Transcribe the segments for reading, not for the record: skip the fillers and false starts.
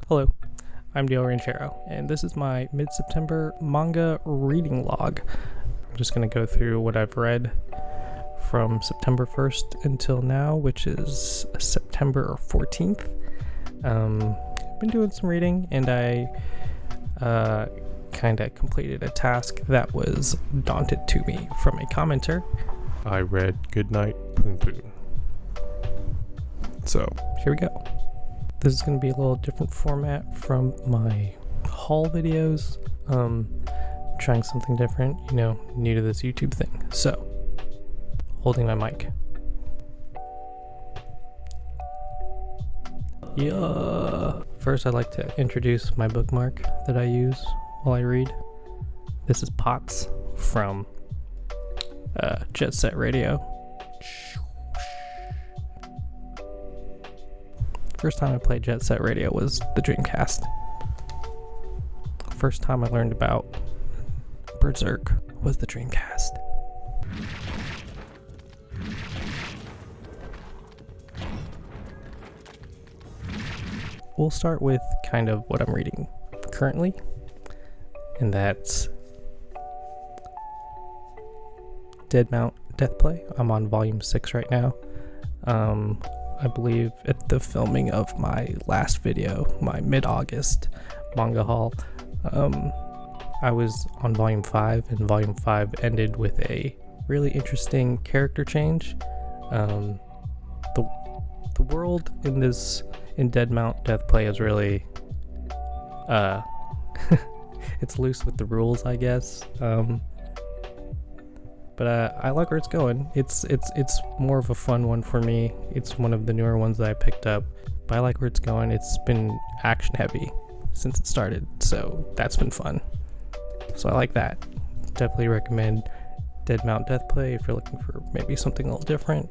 Hello, I'm Dale Ranchero, and this is my mid-September manga reading log. I'm just going to go through what I've read from September 1st until now, which is September 14th. I've been doing some reading, and I kind of completed a task that was daunted to me from a commenter. I read Goodnight, Poon Poon. So, here we go. This is going to be a little different format from my haul videos. Trying something different, new to this YouTube thing. So, holding my mic. Yeah. First, I'd like to introduce my bookmark that I use while I read. This is Pots from Jet Set Radio. First time I played Jet Set Radio was the Dreamcast. First time I learned about Berserk was the Dreamcast. We'll start with kind of what I'm reading currently, and that's Dead Mount Death Play. I'm on volume 6 right now. I believe at the filming of my last video, my mid-August manga haul, I was on volume 5, and volume 5 ended with a really interesting character change. The world in Dead Mount Death Play is really it's loose with the rules, I guess. But I like where it's going. It's more of a fun one for me. It's one of the newer ones that I picked up. But I like where it's going. It's been action heavy since it started, so that's been fun. So I like that. Definitely recommend Dead Mount Death Play if you're looking for maybe something a little different.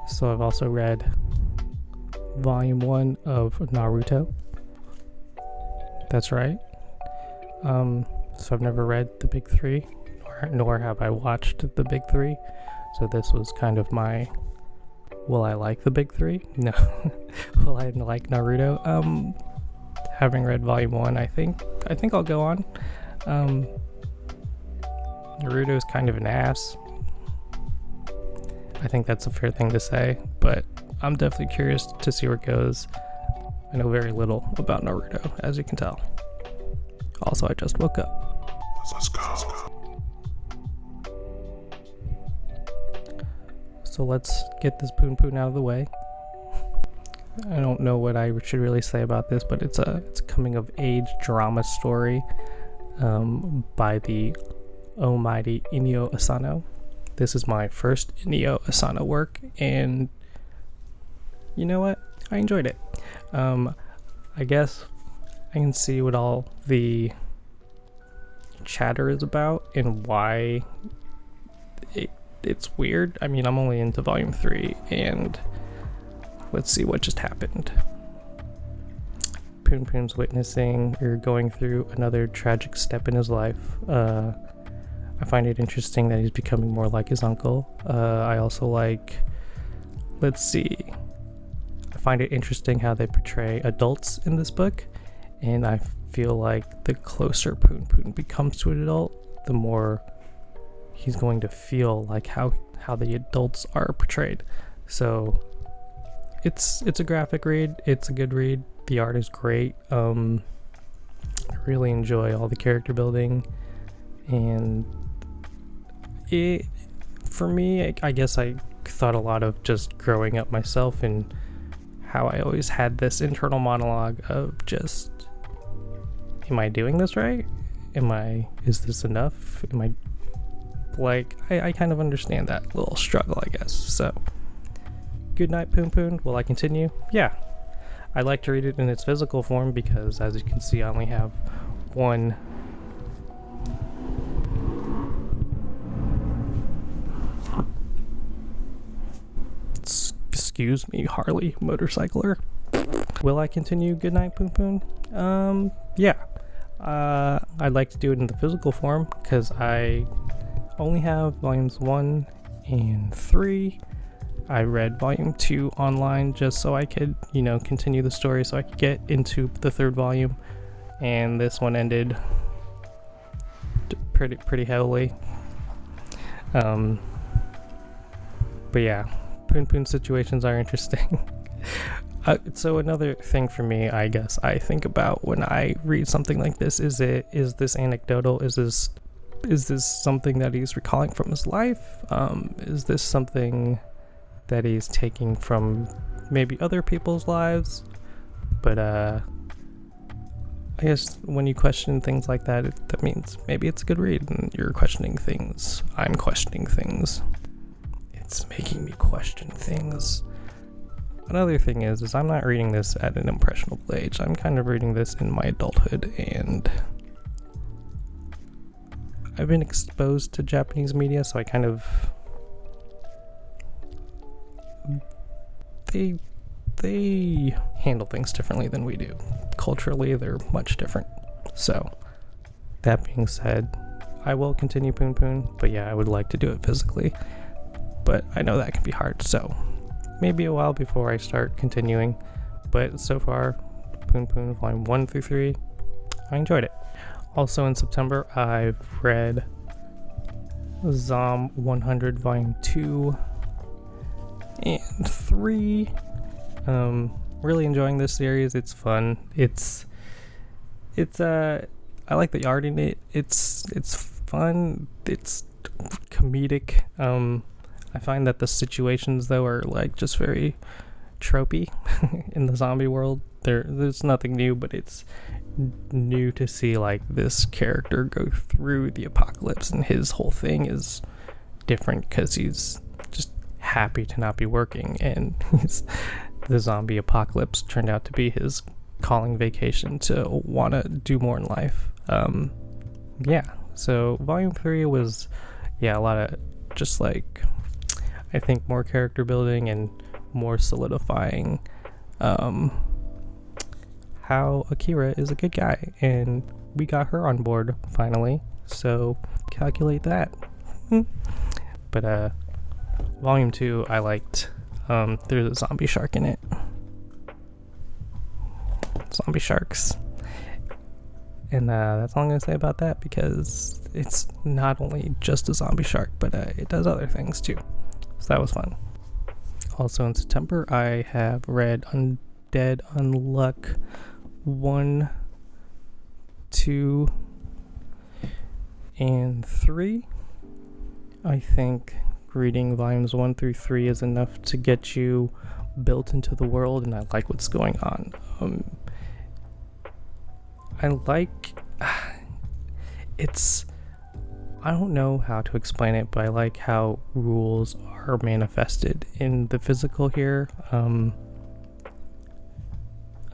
So I've also read volume 1 of Naruto. That's right. So I've never read the big 3, nor have I watched the big 3. So this was kind of my, will I like the big 3? No. Will I like Naruto? Having read volume 1, I think I'll go on. Naruto is kind of an ass. I think that's a fair thing to say, but I'm definitely curious to see where it goes. I know very little about Naruto, as you can tell. Also, I just woke up. let's go. So let's get this Poon Poon out of the way. I don't know what I should really say about this, but it's a coming of age drama story by the almighty Inio Asano. This is my first Inio Asano work, and you know what? I enjoyed it. I guess I can see what all the chatter is about and why it's weird. I mean, I'm only into volume 3, and let's see what just happened. Poon Poon's witnessing or going through another tragic step in his life. I find it interesting that he's becoming more like his uncle. I also like, let's see, I find it interesting how they portray adults in this book, and I feel like the closer Poon Poon becomes to an adult, the more he's going to feel like how the adults are portrayed. So it's a graphic read, it's a good read, the art is great. I really enjoy all the character building, and it, for me, I guess I thought a lot of just growing up myself and how I always had this internal monologue of just, am I doing this right? Is this enough? I kind of understand that little struggle, I guess. So, good night, Poon Poon. Will I continue? Yeah. I like to read it in its physical form because, as you can see, I only have one excuse me, Harley motorcycler. Will I continue Good Night, Poon Poon? Yeah. I'd like to do it in the physical form because I only have volumes 1 and 3. I read volume 2 online just so I could, continue the story, so I could get into the third volume. And this one ended pretty heavily. But yeah, Poon Poon situations are interesting. So another thing for me, I guess, I think about when I read something like this, is this anecdotal? Is this something that he's recalling from his life? Is this something that he's taking from maybe other people's lives? But I guess when you question things like that, that means maybe it's a good read, and you're questioning things. I'm questioning things. It's making me question things. Another thing is I'm not reading this at an impressionable age. I'm kind of reading this in my adulthood, and I've been exposed to Japanese media, so I kind of... They handle things differently than we do. Culturally, they're much different. So, that being said, I will continue Poon Poon, but yeah, I would like to do it physically. But I know that can be hard, so maybe a while before I start continuing. But so far, Poon Poon volume 1 through 3, I enjoyed it. Also in September, I've read Zom 100 volume 2 and 3. Really enjoying this series. It's fun. It's I like the art in it. It's fun. It's comedic. I find that the situations, though, are like just very tropey in the zombie world. There's nothing new, but it's new to see like this character go through the apocalypse, and his whole thing is different because he's just happy to not be working, and the zombie apocalypse turned out to be his calling vacation to want to do more in life. So volume 3 was a lot of just like, I think, more character building and more solidifying how Akira is a good guy, and we got her on board finally, so calculate that. But volume 2 I liked. There's a zombie shark in it. Zombie sharks. And that's all I'm going to say about that, because it's not only just a zombie shark, but it does other things too. So that was fun. Also in September, I have read Undead Unluck 1, 2, and 3. I think reading volumes 1 through 3 is enough to get you built into the world, and I like what's going on. I don't know how to explain it, but I like how rules are manifested in the physical here.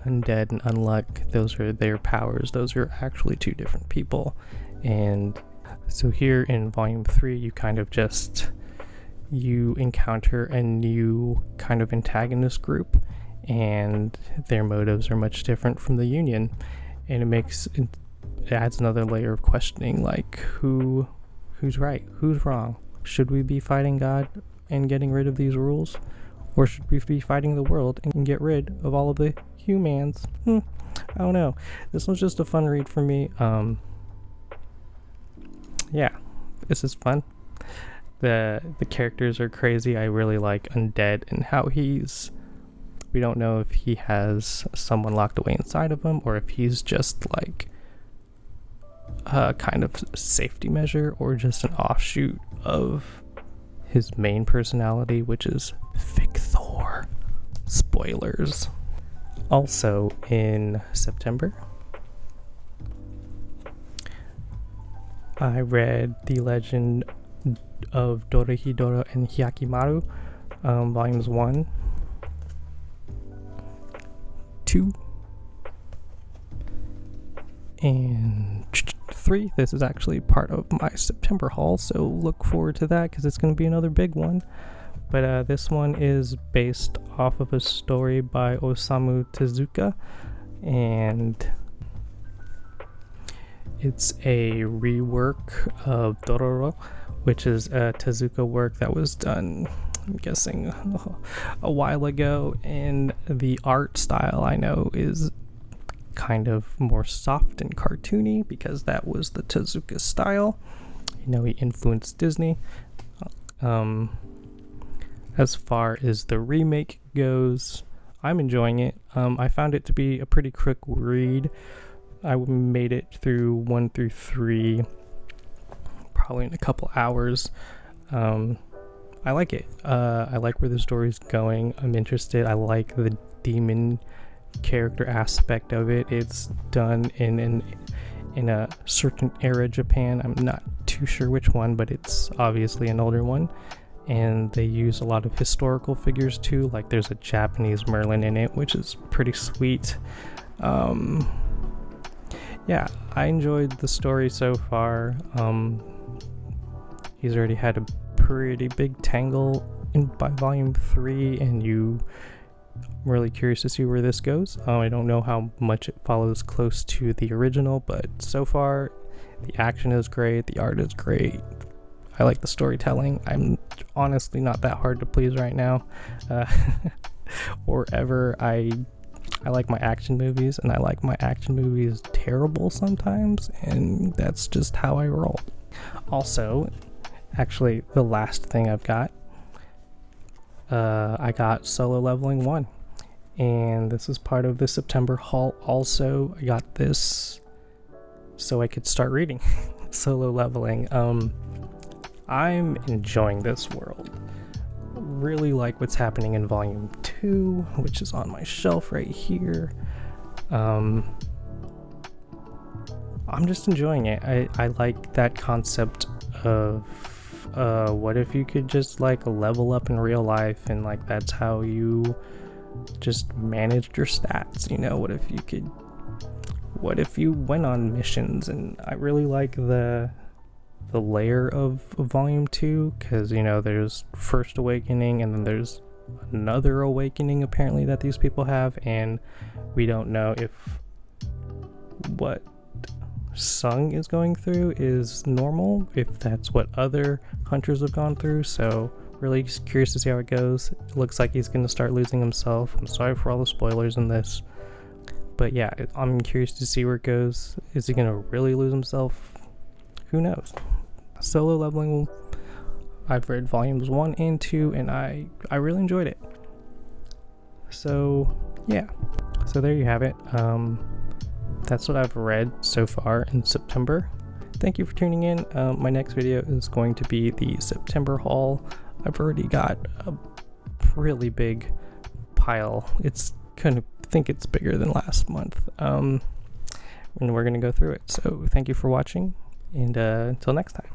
Undead and Unluck, those are their powers. Those are actually two different people. And so here in volume 3, you encounter a new kind of antagonist group, and their motives are much different from the Union, and it adds another layer of questioning, like who's right, who's wrong? Should we be fighting God and getting rid of these rules, or should we be fighting the world and get rid of all of the humans? I don't know. This was just a fun read for me. This is fun. The characters are crazy. I really like Undead and how we don't know if he has someone locked away inside of him, or if he's just like a kind of safety measure, or just an offshoot of his main personality, which is Victor. Spoilers. Also in September, I read The Legend of Dorohedoro and Hyakimaru, volumes 1, 2, and 3. This is actually part of my September haul, so look forward to that, because it's going to be another big one. But this one is based off of a story by Osamu Tezuka, and it's a rework of Dororo, which is a Tezuka work that was done I'm guessing a while ago, and the art style I know is kind of more soft and cartoony because that was the Tezuka style. He influenced Disney. As far as the remake goes, I'm enjoying it. I found it to be a pretty quick read. I made it through 1 through 3 probably in a couple hours. I like it. I like where the story's going. I'm interested. I like the demon character aspect of it. It's done in a certain era Japan. I'm not too sure which one, but it's obviously an older one. And they use a lot of historical figures too. Like there's a Japanese Merlin in it, which is pretty sweet. Yeah, I enjoyed the story so far. He's already had a pretty big tangle by volume 3, and I'm really curious to see where this goes. I don't know how much it follows close to the original, but so far the action is great, the art is great. I like the storytelling. I'm honestly not that hard to please right now, or ever. I like my action movies, and I like my action movies terrible sometimes, and that's just how I roll. Also, actually, the last thing I've got, I got Solo Leveling 1, and this is part of the September haul. Also, I got this so I could start reading Solo Leveling. I'm enjoying this world. Really like what's happening in volume 2, which is on my shelf right here. I'm just enjoying it. I like that concept of what if you could just like level up in real life, and like that's how you just managed your stats, what if you went on missions. And I really like the layer of volume 2, because there's First Awakening, and then there's another awakening apparently that these people have, and we don't know if what Sung is going through is normal, if that's what other hunters have gone through. So really just curious to see how it goes. It looks like he's going to start losing himself. I'm sorry for all the spoilers in this, but yeah, I'm curious to see where it goes. Is he going to really lose himself? Who knows? Solo Leveling, I've read volumes 1 and 2, and I really enjoyed it. So yeah, so there you have it. That's what I've read so far in September. Thank you for tuning in. My next video is going to be the September haul. I've already got a really big pile. I think it's bigger than last month. And we're gonna go through it. So thank you for watching, and until next time.